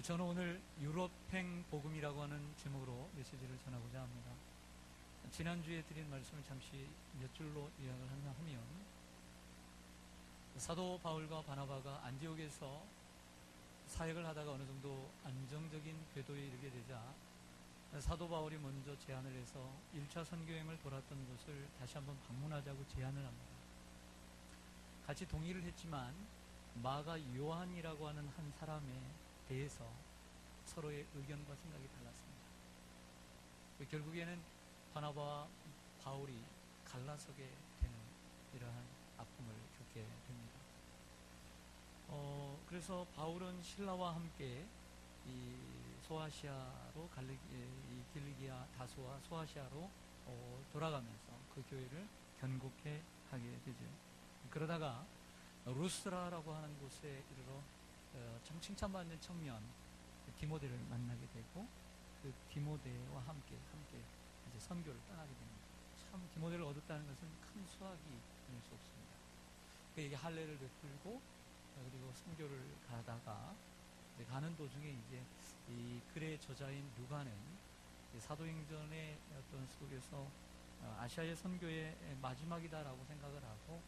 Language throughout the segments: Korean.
저는 오늘 유럽행 복음이라고 하는 제목으로 메시지를 전하고자 합니다. 지난주에 드린 말씀을 잠시 몇 줄로 요약을 하면, 사도 바울과 바나바가 안디옥에서 사역을 하다가 어느 정도 안정적인 궤도에 이르게 되자 사도 바울이 먼저 제안을 해서 1차 선교행을 돌았던 곳을 다시 한번 방문하자고 제안을 합니다. 같이 동의를 했지만 마가 요한이라고 하는 한 사람에 대해서 서로의 의견과 생각이 달랐습니다. 결국에는 바나바와 바울이 갈라서게 되는 이러한 아픔을 겪게 됩니다. 그래서 바울은 신라와 함께 이 소아시아로 이 길리기아 다소와 소아시아로 돌아가면서 그 교회를 견고케 하게 되죠. 그러다가 루스라라고 하는 곳에 이르러 참 칭찬받는 청년 디모데를 만나게 되고, 그 디모데와 함께 이제 선교를 떠나게 됩니다. 참 디모데를 얻었다는 것은 큰 수확이 아닐 수 없습니다. 그에게 할례를 베풀고 그리고 선교를 가다가 이제 가는 도중에 이제 이 글의 저자인 누가는 사도행전의 어떤 속에서 아시아의 선교의 마지막이다라고 생각을 하고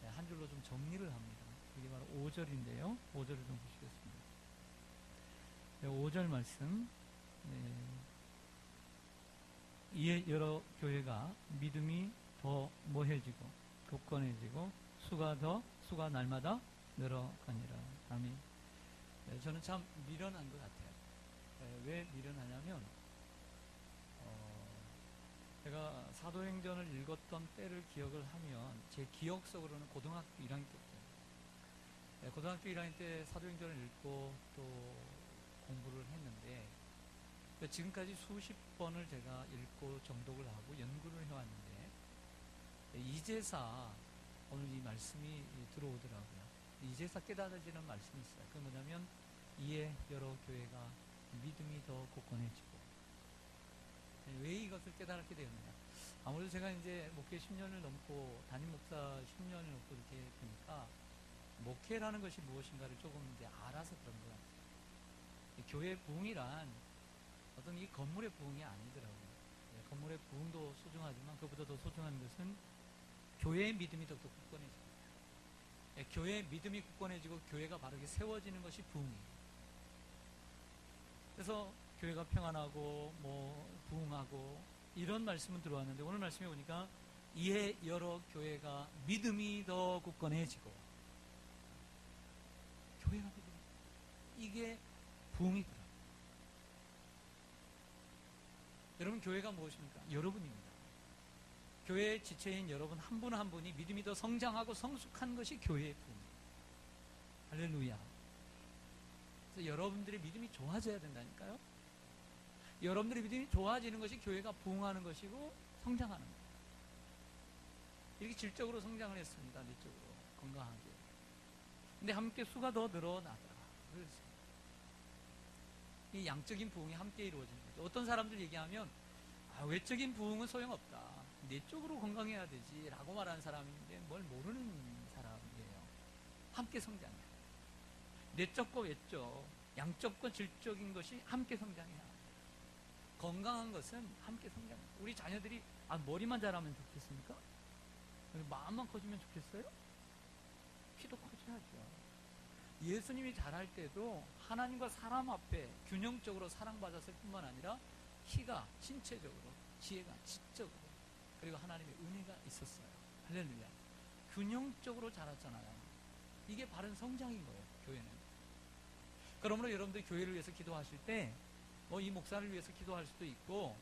한 줄로 좀 정리를 합니다. 이게 바로 5절인데요. 5절을 좀 보시겠습니다. 5절 말씀. 이에 여러 교회가 믿음이 더 모해지고 굳건해지고 수가 날마다 늘어가니라. 아멘. 저는 참 미련한 것 같아요. 왜 미련하냐면 제가 사도행전을 읽었던 때를 기억을 하면 제 기억 속으로는 고등학교 1학년 때였어요. 고등학교 1학년 때 사도행전을 읽고 또 공부를 했는데 지금까지 수십 번을 제가 읽고 정독을 하고 연구를 해왔는데 이제사 오늘 이 말씀이 들어오더라고요. 이제사 깨달아지는 말씀이 있어요. 그게 뭐냐면 이에 여러 교회가 믿음이 더 굳건해지고. 왜 이것을 깨달게 되었느냐? 아무래도 제가 이제 목회 10년을 넘고 담임 목사 10년을 넘고 이렇게 되니까 목회라는 것이 무엇인가를 조금 이제 알아서 그런 것 같아요. 교회 부흥이란 어떤 이 건물의 부흥이 아니더라고요. 건물의 부흥도 소중하지만 그보다 더 소중한 것은 교회의 믿음이 더욱더 굳건해집니다. 교회의 믿음이 굳건해지고 교회가 바르게 세워지는 것이 부흥이에요. 그래서 교회가 평안하고 부흥하고 이런 말씀은 들어왔는데, 오늘 말씀에 보니까 이에 여러 교회가 믿음이 더 굳건해지고, 교회가 믿음, 이게 부흥이더라고요. 여러분, 교회가 무엇입니까? 여러분입니다. 교회의 지체인 여러분 한 분 한 분이 믿음이 더 성장하고 성숙한 것이 교회의 부흥이에요. 할렐루야. 그래서 여러분들의 믿음이 좋아져야 된다니까요. 여러분들의 믿음이 좋아지는 것이 교회가 부흥하는 것이고 성장하는 거예요. 이렇게 질적으로 성장을 했습니다. 내적으로 건강하게. 근데 함께 수가 더 늘어나더라. 그랬어요. 이 양적인 부흥이 함께 이루어지는 거죠. 어떤 사람들 얘기하면 외적인 부흥은 소용없다, 내적으로 건강해야 되지 라고 말하는 사람인데 뭘 모르는 사람이에요. 함께 성장해요. 내적과 외적, 양적과 질적인 것이 함께 성장해야 해요. 건강한 것은 함께 성장해요. 우리 자녀들이 머리만 자라면 좋겠습니까? 마음만 커지면 좋겠어요? 키도 커져야죠. 예수님이 자랄 때도 하나님과 사람 앞에 균형적으로 사랑받았을 뿐만 아니라 키가 신체적으로, 지혜가 지적으로, 그리고 하나님의 은혜가 있었어요. 할렐루야. 균형적으로 자랐잖아요. 이게 바른 성장인 거예요, 교회는. 그러므로 여러분들 교회를 위해서 기도하실 때 이 목사를 위해서 기도할 수도 있고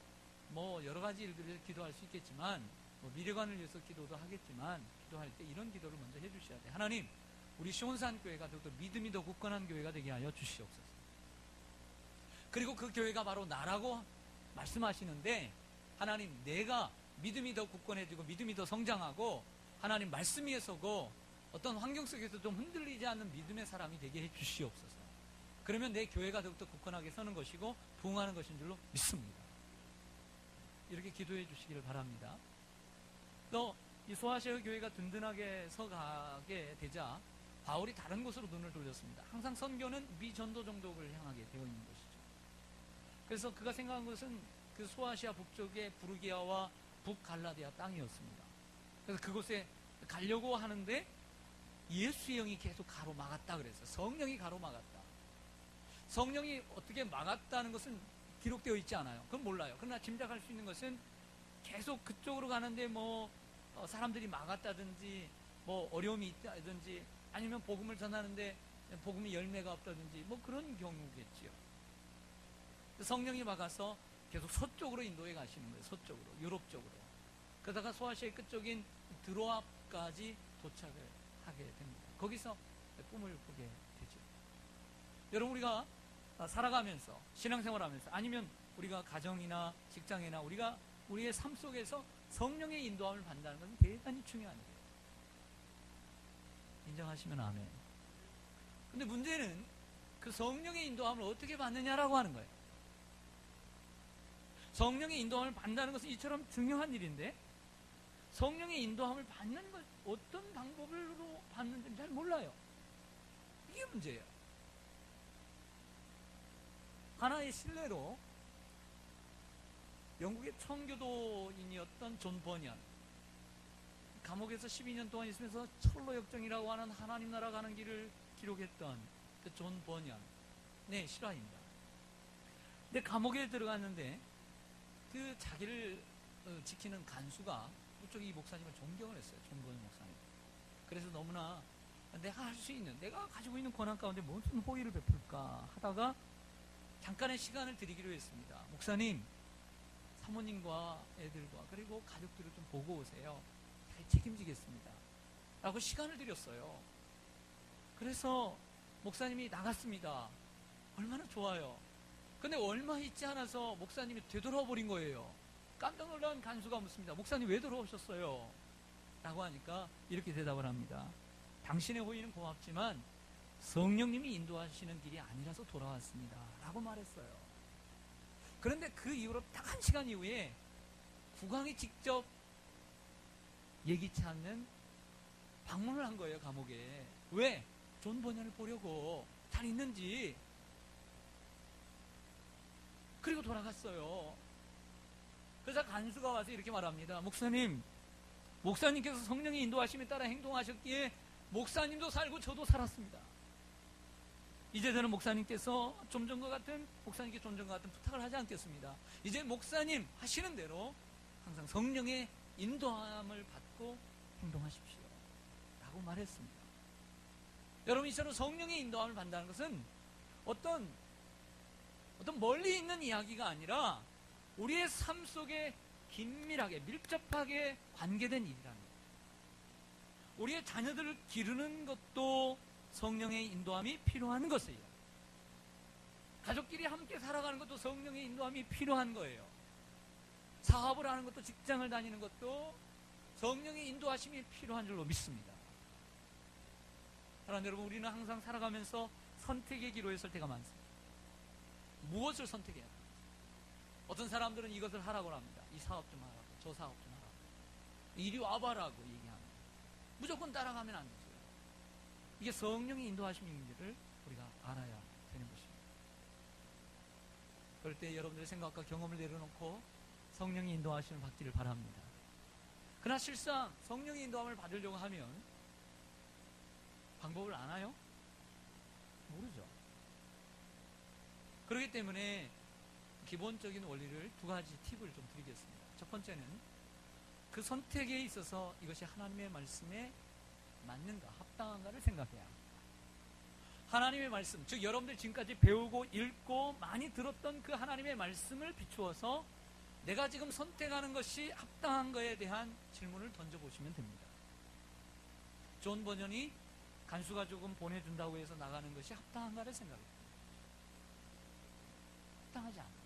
여러 가지 일들을 위해서 기도할 수 있겠지만 미래관을 위해서 기도도 하겠지만, 기도할 때 이런 기도를 먼저 해주셔야 돼요. 하나님, 우리 시온산 교회가 더욱더 믿음이 더 굳건한 교회가 되게 하여 주시옵소서. 그리고 그 교회가 바로 나라고 말씀하시는데, 하나님, 내가 믿음이 더 굳건해지고 믿음이 더 성장하고 하나님 말씀 위에 서고 어떤 환경 속에서 좀 흔들리지 않는 믿음의 사람이 되게 해 주시옵소서. 그러면 내 교회가 더욱더 굳건하게 서는 것이고 부흥하는 것인 줄로 믿습니다. 이렇게 기도해 주시기를 바랍니다. 또 이 소아시아 교회가 든든하게 서가게 되자 바울이 다른 곳으로 눈을 돌렸습니다. 항상 선교는 미전도 정독을 향하게 되어 있는 것이죠. 그래서 그가 생각한 것은 그 소아시아 북쪽의 부르기아와 북갈라디아 땅이었습니다. 그래서 그곳에 가려고 하는데 예수의 영이 계속 가로막았다 그랬어요. 성령이 가로막았다. 성령이 어떻게 막았다는 것은 기록되어 있지 않아요. 그건 몰라요. 그러나 짐작할 수 있는 것은 계속 그쪽으로 가는데 사람들이 막았다든지 어려움이 있다든지 아니면 복음을 전하는데 복음의 열매가 없다든지 그런 경우겠지요. 성령이 막아서 계속 서쪽으로 인도해 가시는 거예요. 서쪽으로, 유럽 쪽으로. 그러다가 소아시아의 끝쪽인 드로아까지 도착을 하게 됩니다. 거기서 꿈을 꾸게 되죠. 여러분, 우리가 살아가면서 신앙생활하면서 아니면 우리가 가정이나 직장이나 우리의 삶 속에서 성령의 인도함을 받는다는 것은 대단히 중요한 일이에요. 인정하시면 아멘. 근데 문제는 그 성령의 인도함을 어떻게 받느냐라고 하는 거예요. 성령의 인도함을 받는다는 것은 이처럼 중요한 일인데 성령의 인도함을 받는 것 어떤 방법으로 받는지 잘 몰라요. 이게 문제예요. 하나의 실례로 영국의 청교도인이었던 존 버니언, 감옥에서 12년 동안 있으면서 철로 역정이라고 하는 하나님 나라 가는 길을 기록했던 그 존 버니언의 실화입니다. 근데 감옥에 들어갔는데 그 자기를 지키는 간수가 그쪽 이 목사님을 존경을 했어요. 존 버니언 목사님. 그래서 너무나 내가 할 수 있는, 내가 가지고 있는 권한 가운데 무슨 호의를 베풀까 하다가 잠깐의 시간을 드리기로 했습니다. 목사님, 사모님과 애들과 그리고 가족들을 좀 보고 오세요. 잘 책임지겠습니다. 라고 시간을 드렸어요. 그래서 목사님이 나갔습니다. 얼마나 좋아요. 근데 얼마 있지 않아서 목사님이 되돌아 버린 거예요. 깜짝 놀란 간수가 묻습니다. 목사님 왜 돌아오셨어요? 라고 하니까 이렇게 대답을 합니다. 당신의 호의는 고맙지만 성령님이 인도하시는 길이 아니라서 돌아왔습니다. 라고 말했어요. 그런데 그 이후로 딱 1시간 이후에 국왕이 직접 예기치 않는 방문을 한 거예요, 감옥에. 왜? 존 버니언을 보려고 잘 있는지. 그리고 돌아갔어요. 그래서 간수가 와서 이렇게 말합니다. 목사님께서 성령의 인도하심에 따라 행동하셨기에 목사님도 살고 저도 살았습니다. 이제 저는 목사님께 좀 전과 같은 부탁을 하지 않겠습니다. 이제 목사님 하시는 대로 항상 성령의 인도함을 받고 행동하십시오. 라고 말했습니다. 여러분, 이처럼 성령의 인도함을 받는다는 것은 어떤 멀리 있는 이야기가 아니라 우리의 삶 속에 긴밀하게, 밀접하게 관계된 일이라는 거예요. 우리의 자녀들을 기르는 것도 성령의 인도함이 필요한 것이에요. 가족끼리 함께 살아가는 것도 성령의 인도함이 필요한 거예요. 사업을 하는 것도, 직장을 다니는 것도 성령의 인도하심이 필요한 줄로 믿습니다. 사랑하는 여러분, 우리는 항상 살아가면서 선택의 기로에 설 때가 많습니다. 무엇을 선택해야 합니까? 어떤 사람들은 이것을 하라고 합니다. 이 사업 좀 하라고, 저 사업 좀 하라고, 이리 와봐라고 얘기합니다. 무조건 따라가면 안 되죠. 이게 성령의 인도하심인지를 우리가 알아야 되는 것입니다. 그럴 때 여러분들의 생각과 경험을 내려놓고 성령의 인도하심을 받기를 바랍니다. 그러나 실상 성령의 인도함을 받으려고 하면 방법을 아나요? 모르죠. 그렇기 때문에 기본적인 원리를 2가지 팁을 좀 드리겠습니다. 첫 번째는 그 선택에 있어서 이것이 하나님의 말씀에 맞는가, 합당한가를 생각해야 합니다. 하나님의 말씀, 즉 여러분들 지금까지 배우고 읽고 많이 들었던 그 하나님의 말씀을 비추어서 내가 지금 선택하는 것이 합당한 거에 대한 질문을 던져보시면 됩니다. 존 버니언이 간수가 조금 보내준다고 해서 나가는 것이 합당한가를 생각해요. 합당하지 않아요.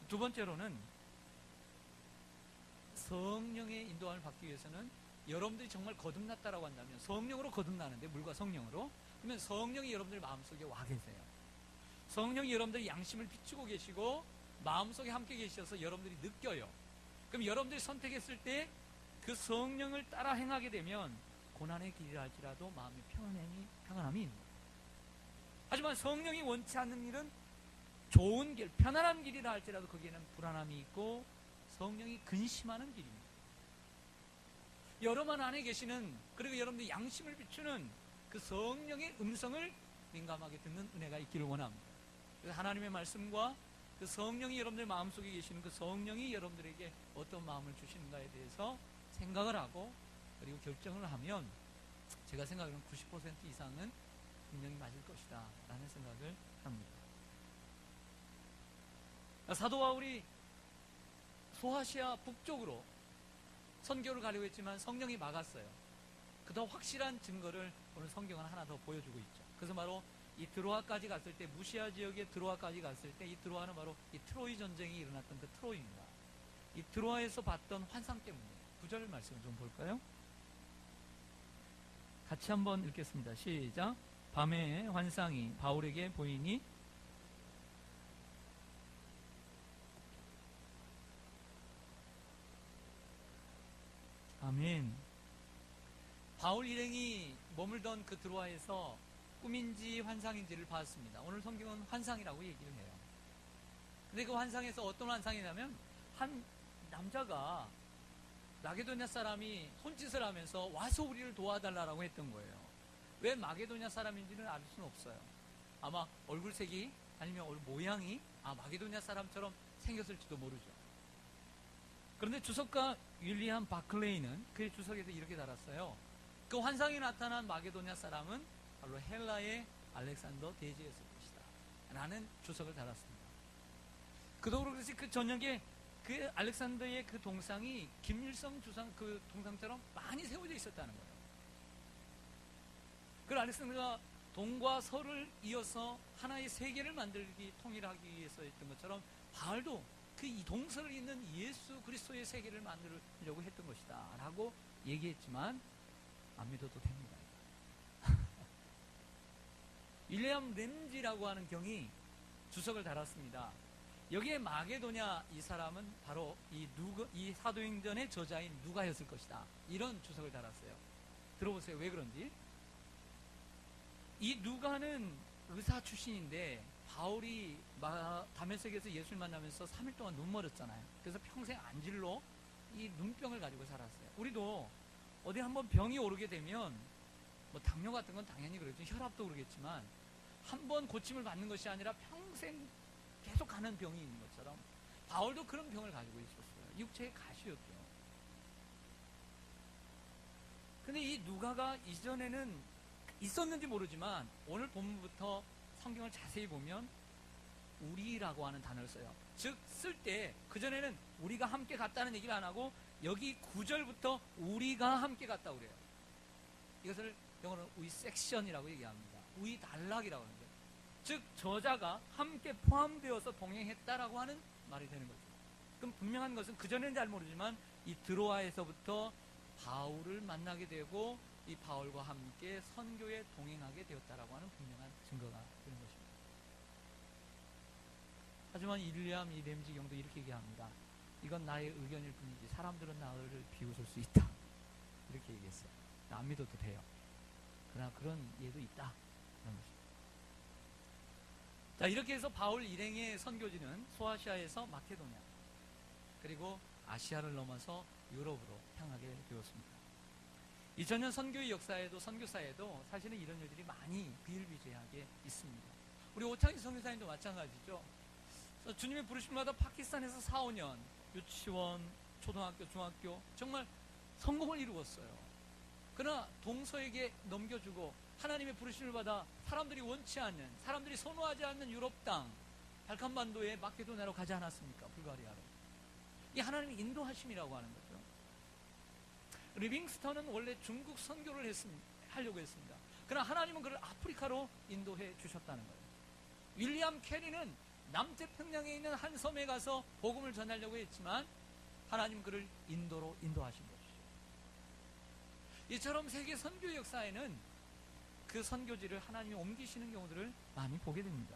두 번째로는 성령의 인도함을 받기 위해서는 여러분들이 정말 거듭났다라고 한다면, 성령으로 거듭나는데, 물과 성령으로, 그러면 성령이 여러분들 마음속에 와 계세요. 성령이 여러분들 양심을 비추고 계시고 마음속에 함께 계셔서 여러분들이 느껴요. 그럼 여러분들이 선택했을 때 그 성령을 따라 행하게 되면 고난의 길이라 할지라도 마음의 평안함이 있는 거예요. 하지만 성령이 원치 않는 일은 좋은 길, 편안한 길이라 할지라도 거기에는 불안함이 있고 성령이 근심하는 길입니다. 여러분 안에 계시는, 그리고 여러분들 양심을 비추는 그 성령의 음성을 민감하게 듣는 은혜가 있기를 원합니다. 그래서 하나님의 말씀과 그 성령이 여러분들 마음속에 계시는 그 성령이 여러분들에게 어떤 마음을 주시는가에 대해서 생각을 하고 그리고 결정을 하면 제가 생각하는 90% 이상은 분명히 맞을 것이다 라는 생각을 합니다. 사도 바울이 소아시아 북쪽으로 선교를 가려고 했지만 성령이 막았어요. 그 더 확실한 증거를 오늘 성경은 하나 더 보여주고 있죠. 그래서 바로 이 드로아까지 갔을 때, 무시아 지역의 드로아까지 갔을 때, 이 드로아는 바로 이 트로이 전쟁이 일어났던 그 트로이입니다. 이 드로아에서 봤던 환상 때문에 9절 말씀을 좀 볼까요? 같이 한번 읽겠습니다. 시작. 밤에 환상이 바울에게 보이니 아멘. 바울 일행이 머물던 그 드로아에서 꿈인지 환상인지를 봤습니다. 오늘 성경은 환상이라고 얘기를 해요. 근데 그 환상에서 어떤 환상이냐면 한 남자가 마게도냐 사람이 손짓을 하면서 와서 우리를 도와달라고 했던 거예요. 왜 마게도냐 사람인지는 알 수는 없어요. 아마 얼굴색이 아니면 얼굴 모양이 마게도냐 사람처럼 생겼을지도 모르죠. 그런데 주석가 윌리엄 바클레이는 그의 주석에서 이렇게 달았어요. 그 환상이 나타난 마게도냐 사람은 바로 헬라의 알렉산더 대제였을 것이다 라는 주석을 달았습니다. 그도 그렇듯이 그 저녁에 그 알렉산더의 그 동상이 김일성 주상 그 동상처럼 많이 세워져 있었다는 거예요. 그 알렉산더가 동과 서를 이어서 하나의 세계를 만들기, 통일하기 위해서 했던 것처럼 바울도 그 이 동서를 잇는 예수 그리스도의 세계를 만들려고 했던 것이다 라고 얘기했지만 안 믿어도 됩니다. 윌리엄 램지라고 하는 경이 주석을 달았습니다. 여기에 마게도냐 이 사람은 바로 이 사도행전의 저자인 누가였을 것이다. 이런 주석을 달았어요. 들어보세요. 왜 그런지. 이 누가는 의사 출신인데 바울이 다메섹에서 예수를 만나면서 3일 동안 눈멀었잖아요. 그래서 평생 안질로 이 눈병을 가지고 살았어요. 우리도 어디 한번 병이 오르게 되면 뭐 당뇨 같은 건 당연히 그렇죠. 혈압도 그러겠지만 한번 고침을 받는 것이 아니라 평생 계속 가는 병이 있는 것처럼 바울도 그런 병을 가지고 있었어요. 육체의 가시였죠. 근데 이 누가가 이전에는 있었는지 모르지만 오늘 본문부터 성경을 자세히 보면 우리라고 하는 단어를 써요. 즉 쓸 때 그전에는 우리가 함께 갔다는 얘기를 안 하고 여기 9절부터 우리가 함께 갔다고 그래요. 이것을 영어로 we section이라고 얘기합니다. we 단락이라고 하는 거예요. 즉 저자가 함께 포함되어서 동행했다라고 하는 말이 되는 거죠. 그럼 분명한 것은 그전에는 잘 모르지만 이 드로아에서부터 바울을 만나게 되고 이 바울과 함께 선교에 동행하게 되었다라고 하는 분명한 증거가 되는 것입니다. 하지만 윌리엄 램지 경도 이렇게 얘기합니다. 이건 나의 의견일 뿐이지 사람들은 나를 비웃을 수 있다. 이렇게 얘기했어요. 안 믿어도 돼요. 그러나 그런 예도 있다. 그런 것입니다. 자, 이렇게 해서 바울 일행의 선교지는 소아시아에서 마케도냐 그리고 아시아를 넘어서 유럽으로 향하게 되었습니다. 2000년 선교의 역사에도 선교사에도 사실은 이런 일들이 많이 비일비재하게 있습니다. 우리 오창희 선교사님도 마찬가지죠. 주님의 부르심마다 파키스탄에서 4, 5년 유치원, 초등학교, 중학교 정말 성공을 이루었어요. 그러나 동서에게 넘겨주고 하나님의 부르심을 받아 사람들이 원치 않는, 사람들이 선호하지 않는 유럽 땅 발칸반도에 마케도냐로 가지 않았습니까? 불가리아로. 이 하나님의 인도하심이라고 하는 거죠. 리빙스턴은 원래 중국 선교를 하려고 했습니다. 그러나 하나님은 그를 아프리카로 인도해 주셨다는 거예요. 윌리엄 캐리는 남태평양에 있는 한 섬에 가서 복음을 전하려고 했지만 하나님 그를 인도로 인도하신 것이죠. 이처럼 세계 선교 역사에는 그 선교지를 하나님이 옮기시는 경우들을 많이 보게 됩니다.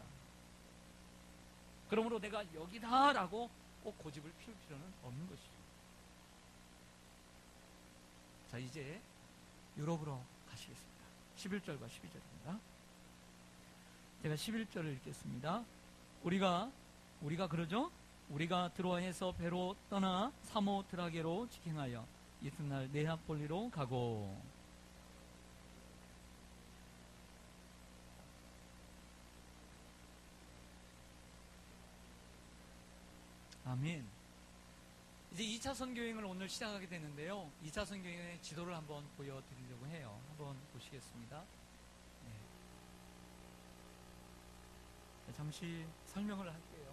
그러므로 내가 여기다라고 꼭 고집을 피울 필요는 없는 것이죠. 자, 이제 유럽으로 가시겠습니다. 11절과 12절입니다. 제가 11절을 읽겠습니다. 우리가 그러죠? 우리가 드로아에서 배로 떠나 사모드라게로 직행하여 이튿날 네아폴리로 가고. 아멘. 이제 2차 선교행을 오늘 시작하게 되는데요. 2차 선교행의 지도를 한번 보여드리려고 해요. 한번 보시겠습니다. 네. 잠시 설명을 할게요.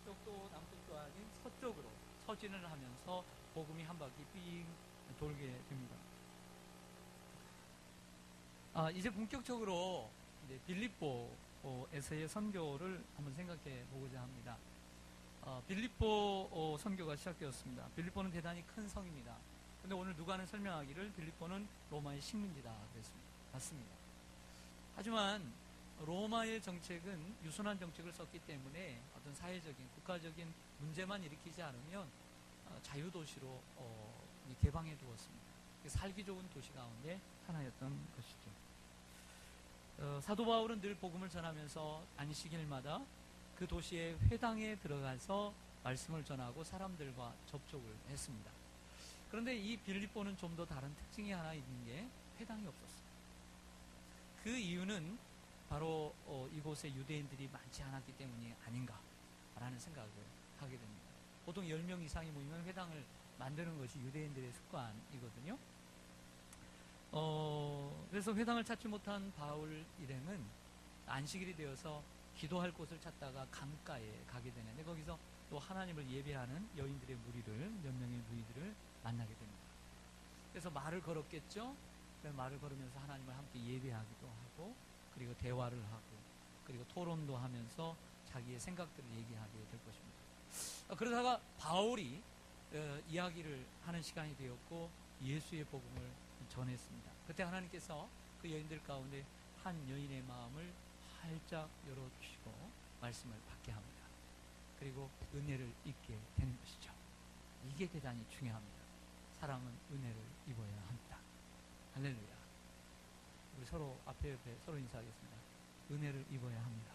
북쪽도 남쪽도 아닌 서쪽으로 서진을 하면서 복음이 한 바퀴 삥 돌게 됩니다. 이제 본격적으로 이제 빌립보에서의 선교를 한번 생각해 보고자 합니다. 빌립보 선교가 시작되었습니다. 빌립보는 대단히 큰 성입니다. 근데 오늘 누가는 설명하기를 빌립보는 로마의 식민지다 그랬습니다. 맞습니다. 하지만 로마의 정책은 유순한 정책을 썼기 때문에 어떤 사회적인 국가적인 문제만 일으키지 않으면 자유도시로 개방해 두었습니다. 살기 좋은 도시 가운데 하나였던 것이죠. 사도 바울은 늘 복음을 전하면서 안식일마다 그 도시의 회당에 들어가서 말씀을 전하고 사람들과 접촉을 했습니다. 그런데 이 빌립보는 좀 더 다른 특징이 하나 있는 게 회당이 없었어요. 그 이유는 바로 이곳에 유대인들이 많지 않았기 때문이 아닌가라는 생각을 하게 됩니다. 보통 10명 이상이 모이면 회당을 만드는 것이 유대인들의 습관이거든요. 그래서 회당을 찾지 못한 바울 일행은 안식일이 되어서 기도할 곳을 찾다가 강가에 가게 되는데 거기서 또 하나님을 예배하는 여인들의 무리를, 몇 명의 무리들을 만나게 됩니다. 그래서 말을 걸었겠죠. 말을 걸으면서 하나님을 함께 예배하기도 하고 그리고 대화를 하고 그리고 토론도 하면서 자기의 생각들을 얘기하게 될 것입니다. 그러다가 바울이 이야기를 하는 시간이 되었고 예수의 복음을 전했습니다. 그때 하나님께서 그 여인들 가운데 한 여인의 마음을 활짝 열어주시고 말씀을 받게 합니다. 그리고 은혜를 입게 되는 것이죠. 이게 대단히 중요합니다. 사람은 은혜를 입어야 합니다. 할렐루야. 우리 서로 앞에 서로 인사하겠습니다. 은혜를 입어야 합니다.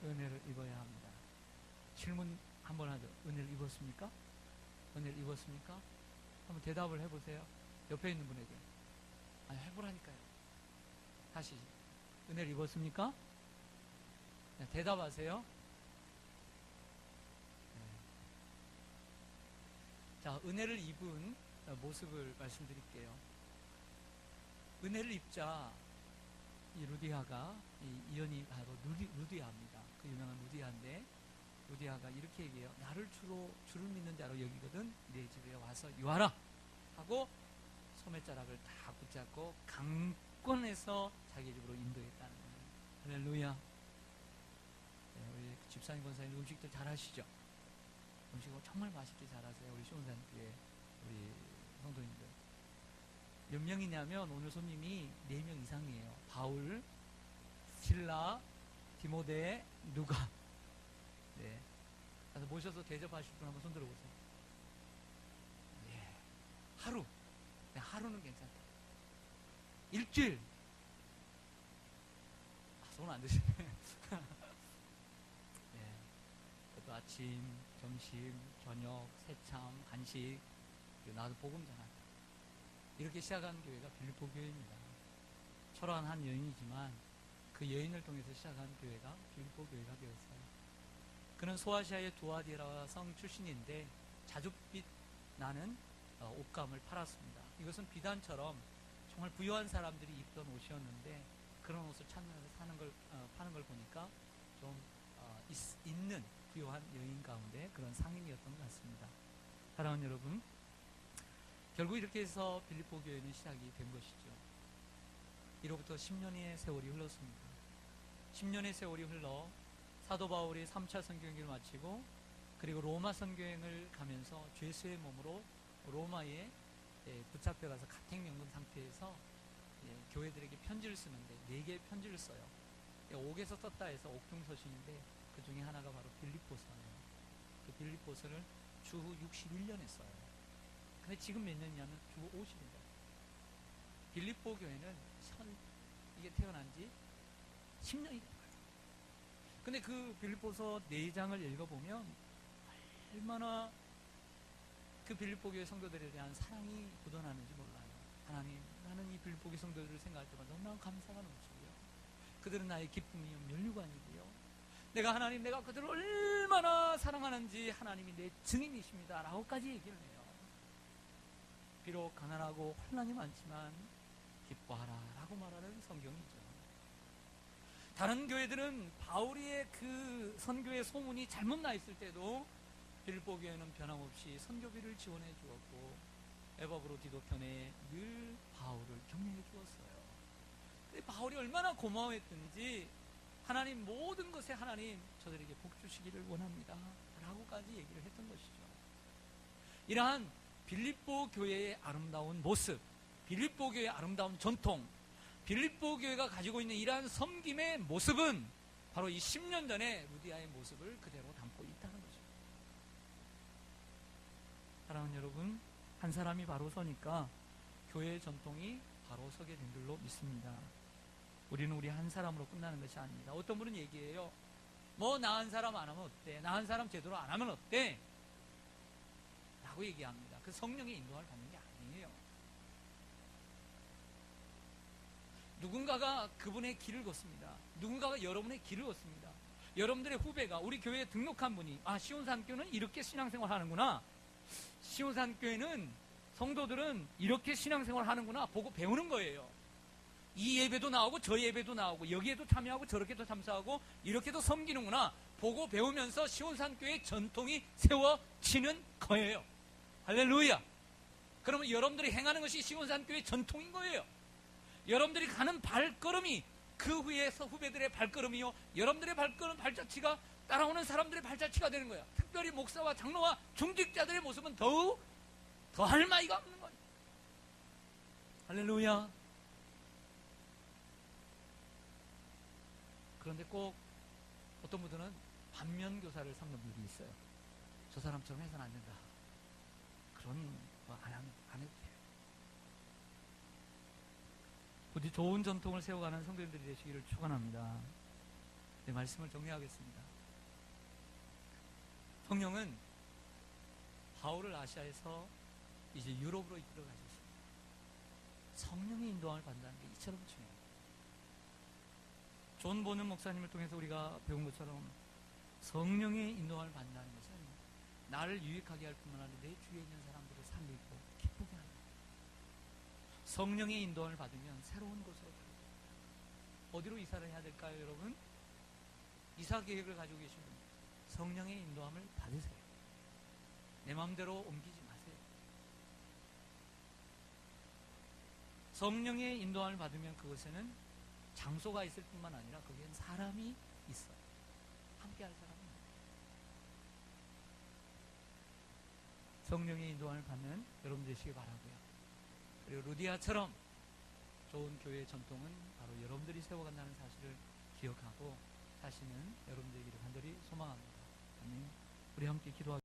은혜를 입어야 합니다. 질문 한번 하죠. 은혜를 입었습니까? 은혜를 입었습니까? 한번 대답을 해보세요. 옆에 있는 분에게. 해보라니까요. 다시. 은혜를 입었습니까? 네, 대답하세요. 자, 은혜를 입은 모습을 말씀드릴게요. 은혜를 입자 이 루디아가, 이 이언이 바로 루디아입니다. 그 유명한 루디아인데, 루디아가 이렇게 얘기해요. 나를 주를 믿는 자로 여기거든 내 집에 와서 유하라 하고 소매자락을 다 붙잡고 강권해서 자기 집으로 인도했다는 거예요. 할렐루야. 네, 우리 집사님 권사님 음식들 잘 하시죠? 음식을 정말 맛있게 잘하세요. 우리 시온산교회 우리 성도님들 몇 명이냐면 오늘 손님이 4명 이상이에요. 바울, 실라, 디모데, 누가. 네. 그래서 모셔서 대접하실 분 한번 손 들어보세요. 예. 하루. 네, 하루는 괜찮다. 일주일. 손 안 드시네. 네. 그것도 아침, 점심, 저녁, 새참, 간식, 그리고 나도 복음 전하다. 이렇게 시작한 교회가 빌립보 교회입니다. 초라한 한 여인이지만 그 여인을 통해서 시작한 교회가 빌립보 교회가 되었어요. 그는 소아시아의 두아디라 성 출신인데 자줏빛 나는 옷감을 팔았습니다. 이것은 비단처럼 정말 부유한 사람들이 입던 옷이었는데 그런 옷을 파는 걸 보니까 좀 있는 부유한 여인 가운데 그런 상인이었던 것 같습니다. 사랑하는 여러분, 결국 이렇게 해서 빌립보 교회는 시작이 된 것이죠. 이로부터 10년의 세월이 흘렀습니다. 10년의 세월이 흘러 사도 바울이 3차 선교행을 마치고 그리고 로마 선교행을 가면서 죄수의 몸으로 로마에 붙잡혀가서 가택연금 상태에서 교회들에게 편지를 쓰는데 4개의 편지를 써요. 옥에서 썼다 해서 옥중서신인데 그 중에 하나가 바로 빌립보서예요. 그 빌립보서를 주후 61년에 써요. 근데 지금 몇 년이냐면 주후 50년. 빌립보 교회는 이게 태어난 지 10년이 됐어요. 근데 그 빌립보서 4장을 읽어보면 얼마나 그 빌립보 교회 성도들에 대한 사랑이 묻어나는지 몰라요. 하나님, 나는 이 빌립보 교회 성도들을 생각할 때마다 너무나 감사가 넘치고요. 그들은 나의 기쁨이요 면류관이고요. 내가 그들을 얼마나 사랑하는지 하나님이 내 증인이십니다 라고까지 얘기를 해요. 비록 가난하고 혼란이 많지만 기뻐하라 라고 말하는 성경이죠. 다른 교회들은 바울의 그 선교의 소문이 잘못 나 있을 때도 빌립보 교회는 변함없이 선교비를 지원해 주었고 에바브로 디도편에 늘 바울을 격려해 주었어요. 근데 바울이 얼마나 고마워했든지 하나님 모든 것에 하나님 저들에게 복 주시기를 원합니다 라고까지 얘기를 했던 것이죠. 이러한 빌립보 교회의 아름다운 모습, 빌립보 교회의 아름다운 전통, 빌립보 교회가 가지고 있는 이러한 섬김의 모습은 바로 이 10년 전에 루디아의 모습을 그대로 담고 있다는 거죠. 사랑하는 여러분, 한 사람이 바로 서니까 교회의 전통이 바로 서게 된 줄로 믿습니다. 우리는 우리 한 사람으로 끝나는 것이 아닙니다. 어떤 분은 얘기해요. 뭐 나 한 사람 안 하면 어때? 나 한 사람 제대로 안 하면 어때? 라고 얘기합니다. 그 성령의 인도를 받는 게 아니에요. 누군가가 그분의 길을 걷습니다. 누군가가 여러분의 길을 걷습니다. 여러분들의 후배가 우리 교회에 등록한 분이 시온산교는 이렇게 신앙생활 하는구나. 시온산교회는 성도들은 이렇게 신앙생활 하는구나 보고 배우는 거예요. 이 예배도 나오고 저 예배도 나오고 여기에도 참여하고 저렇게도 참석하고 이렇게도 섬기는구나 보고 배우면서 시온산교회의 전통이 세워지는 거예요. 할렐루야. 그러면 여러분들이 행하는 것이 시온산교회의 전통인 거예요. 여러분들이 가는 발걸음이 그 후에서 후배들의 발걸음이요 여러분들의 발자취가 따라오는 사람들의 발자취가 되는 거예요. 특별히 목사와 장로와 중직자들의 모습은 더욱 더할 나위가 없는 거예요. 할렐루야. 그런데 꼭 어떤 분들은 반면교사를 삼는 분이 있어요. 저 사람처럼 해서는 안 된다. 그런 거 안 해도 돼요. 부디 좋은 전통을 세워가는 성도님들이 되시기를 축원합니다. 네, 말씀을 정리하겠습니다. 성령은 바울을 아시아에서 이제 유럽으로 이끌어 가셨습니다. 성령의 인도함을 받는다는 게 이처럼 중요해요. 존 보는 목사님을 통해서 우리가 배운 것처럼 성령의 인도함을 받는다는 것은 나를 유익하게 할 뿐만 아니라 내 주위에 있는 사람들을 살리고 기쁘게 하는 성령의 인도함을 받으면 새로운 곳으로 가요. 어디로 이사를 해야 될까요, 여러분? 이사 계획을 가지고 계신 분, 성령의 인도함을 받으세요. 내 마음대로 옮기지 마세요. 성령의 인도함을 받으면 그곳에는 장소가 있을 뿐만 아니라 거기엔 사람이 있어요. 함께 할 사람이 있어요. 성령의 인도함을 받는 여러분 되시기 바라고요. 그리고 루디아처럼 좋은 교회의 전통은 바로 여러분들이 세워간다는 사실을 기억하고 사시는 여러분 되기를 간절히 소망합니다. 아멘. 우리 함께 기도하겠습니다.